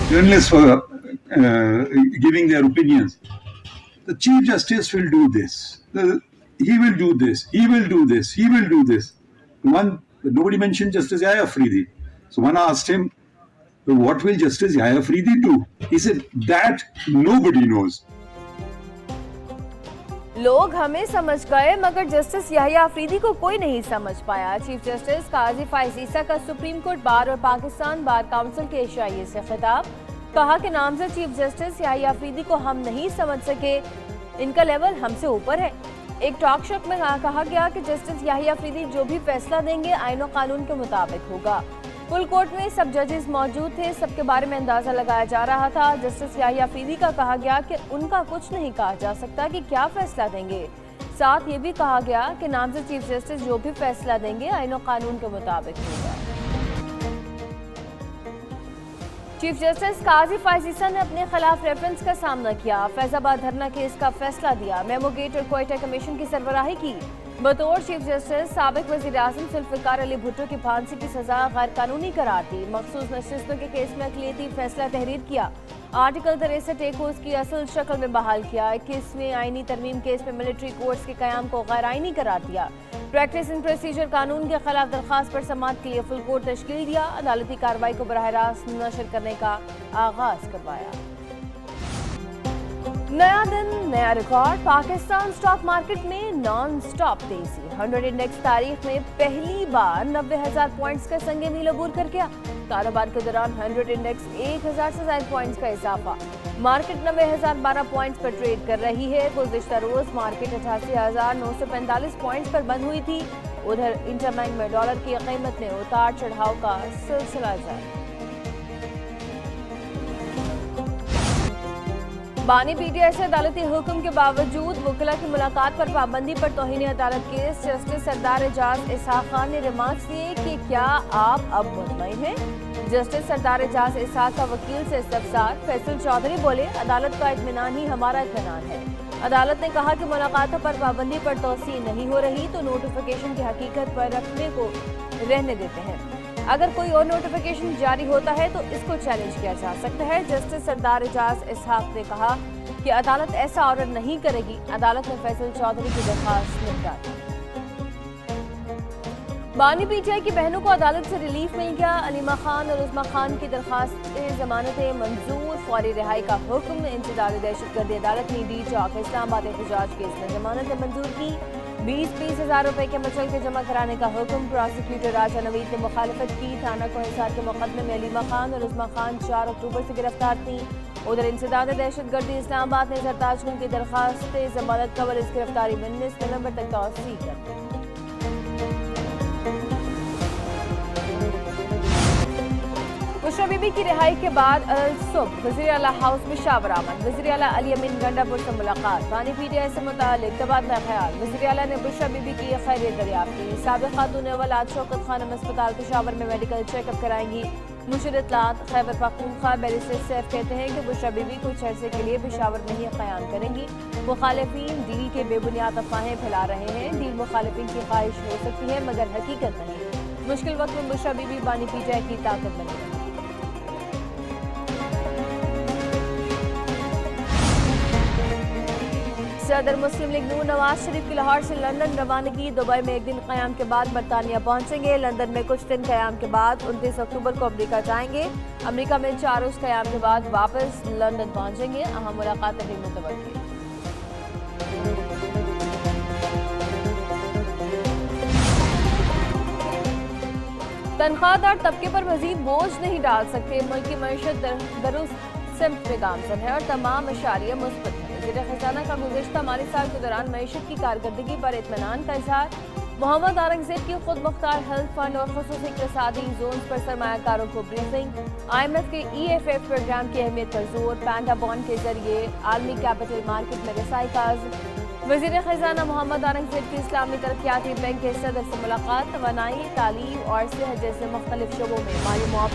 journalists for giving their opinions. The Chief Justice will do this. He will do this. He will do this. He will do this. Nobody mentioned Justice Yahya Afridi. So one asked him, what will Justice Yahya Afridi do? He said, that nobody knows. लोग हमें समझ गए मगर justice Yahya Afridi को कोई नहीं समझ पाया। चीफ जस्टिस काजी फाइज ईसा का सुप्रीम कोर्ट बार और पाकिस्तान बार काउंसिल के एशियाई से खिताब। कहा कि नामजद चीफ जस्टिस याहिया अफरीदी को हम नहीं समझ सके, इनका लेवल हमसे ऊपर है। एक टॉक शो में कहा गया कि जस्टिस याहिया अफरीदी जो भी फैसला देंगे आईन और कानून के मुताबिक होगा। फुल कोर्ट में सब जजेस मौजूद थे, सबके बारे में अंदाजा लगाया जा रहा था। जस्टिस याहिया अफरीदी का कहा गया कि उनका कुछ नहीं कहा जा सकता कि क्या फैसला देंगे। साथ ये भी कहा गया कि नामजद चीफ जस्टिस जो भी फैसला देंगे आईन और कानून के मुताबिक होगा। चीफ जस्टिस काजी फाइज ईसा ने अपने खिलाफ रेफरेंस का सामना किया। फैजाबाद धरना केस का फैसला दिया। मेमो गेट और क्वेटा कमीशन की सरबराही की। बतौर चीफ जस्टिस साबिक वज़ीर आज़म जुल्फ़िकार अली भुट्टो की फांसी की सजा गैर कानूनी करार दी। मखसूस नशिस्तों के केस में अक़लियती फैसला तहरीर किया। आर्टिकल 63 ए को उसकी असल शक्ल में बहाल किया। 21वें आईनी तरमीम केस में मिलिट्री कोर्ट्स के क़याम को गैर आईनी करार दिया। प्रैक्टिस एंड प्रोसीजर कानून के खिलाफ दरख्वास्त पर समाअत के लिए फुल कोर्ट तश्कील दिया। अदालती कार्रवाई को बराह रास्त नशर करने का आगाज करवाया। नया दिन नया रिकॉर्ड। पाकिस्तान स्टॉक मार्केट में नॉन स्टॉप तेजी। 100 इंडेक्स तारीख में पहली बार 90,000 पॉइंट्स का संगे मील अबूर कर गया। कारोबार के दौरान 100 इंडेक्स 1,000 से ज्यादा पॉइंट्स का इजाफा। मार्केट 90,012 पॉइंट्स पर ट्रेड कर रही है। गुज़िश्ता रोज मार्केट 88,945 पॉइंट्स पर बंद हुई थी। उधर इंटरबैंक में डॉलर की कीमत में उतार चढ़ाव का सिलसिला जारी। बानी पीटीआई से अदालती हुक्म के बावजूद वकीला की मुलाकात पर पाबंदी पर तौहीन अदालत केस। जस्टिस सरदार एजाज इसहाक खान ने रिमार्क्स दिए कि क्या आप अब मुतमईन हैं। जस्टिस सरदार एजाज इसहाक का वकील से इस्तफसार। फैसल चौधरी बोले, अदालत का इत्मीनान ही हमारा इत्मीनान है। अदालत ने कहा कि मुलाकातों पर पाबंदी पर तोसी नहीं हो रही तो नोटिफिकेशन की हकीकत पर रखने को रहने देते हैं। अगर कोई और नोटिफिकेशन जारी होता है तो इसको चैलेंज किया जा सकता है। जस्टिस सरदार एजाज इसहाक ने कहा कि अदालत ऐसा ऑर्डर नहीं करेगी। अदालत ने फैसल चौधरी की दरख्वास्त निपटा दी। बानी पीटीआई की बहनों को अदालत से रिलीफ मिल गया। अलीमा खान और उस्मा खान की दरख्वास्त जमानतें मंजूर। फौरी रिहाई का हुक्म। इंसदाद दहशतगर्दी अदालत ने डी चौक इस्लामाबाद एहतजाज केस में जमानतें मंजूर की। 20-20 हज़ार रुपए के मचल के जमा कराने का हुक्म। प्रोसिक्यूटर राजा नवीद ने मुखालफत की। थाना को हिसार के मुकदमे में अलीमा खान और उस्मा खान 4 अक्टूबर से गिरफ्तार थी। उधर इंसदाद दहशतगर्दी इस्लामाबाद ने सरताज खान की दरख्वास्त जमानत कबल इस गिरफ्तारी 19 नवंबर तक तौसीह कर दी। बुशरा बीबी की रिहाई के बाद सुबह वज़ीर आला हाउस में शावर आमद। वज़ीर आला अली अमीन गंडापुर से मुलाकात। बानी पीटीआई से मुतालिक तबादला ख्याल। वज़ीर आला ने बुशरा बीबी की खैरियत दरियाफ्त की। साबिक़ खातून अव्वल आज शौकत खानम अस्पताल पेशावर में मेडिकल चेकअप कराएंगी। मुशीर इत्तलात खैबर पख्तूनख्वा बैरिस्टर सैफ कहते हैं कि बुशरा बीबी कुछ अरसे के लिए पेशावर में ही क़याम करेंगी। मुखालिफिन डील के बेबुनियाद अफवाहें फैला रहे हैं। डील मुखालिफिन की ख्वाहिश हो सकती है मगर हकीकत नहीं। मुश्किल वक्त में बुशरा बीबी बानी पीटीआई की ताकत बनी रही। सदर मुस्लिम लीग नून नवाज शरीफ की लाहौर से लंदन रवानगी। दुबई में एक दिन क़याम के बाद बरतानिया पहुंचेंगे। लंदन में कुछ दिन क़याम के बाद 29 अक्टूबर को अमेरिका जाएंगे। अमेरिका में 4 रोज़ क़याम के बाद वापस लंदन पहुंचेंगे। अहम मुलाकातें भी मुतवक्किल। तनख्वाहदार तबके पर मजीद बोझ नहीं डाल सकते। मुल्क की मईशत दुरुस्त सिमत में गामजन है और तमाम अशारिया मुस्बत है। वज़ीर ख़ज़ाना का गुज़िश्ता माली साल के दौरान मईशत की कारकर्दगी पर इत्मीनान का इज़हार। मोहम्मद औरंगज़ेब की खुद मुख्तार हेल्थ फंड और ख़ुसूसी इक़्तिसादी जोन पर सरमायाकारों को ब्रीफिंग। IMF के EFF प्रोग्राम की अहमियत पर जोर। पैंडा बॉन्ड के जरिए आलमी कैपिटल मार्केट में रसाई का आज़म। वज़ीर ख़ज़ाना मोहम्मद औरंगज़ेब की इस्लामी तरक्याती बैंक के सदर से मुलाकात। तवानाई, तालीम और सेहत जैसे मुख्तलिफ शोबों में माली मुआवजे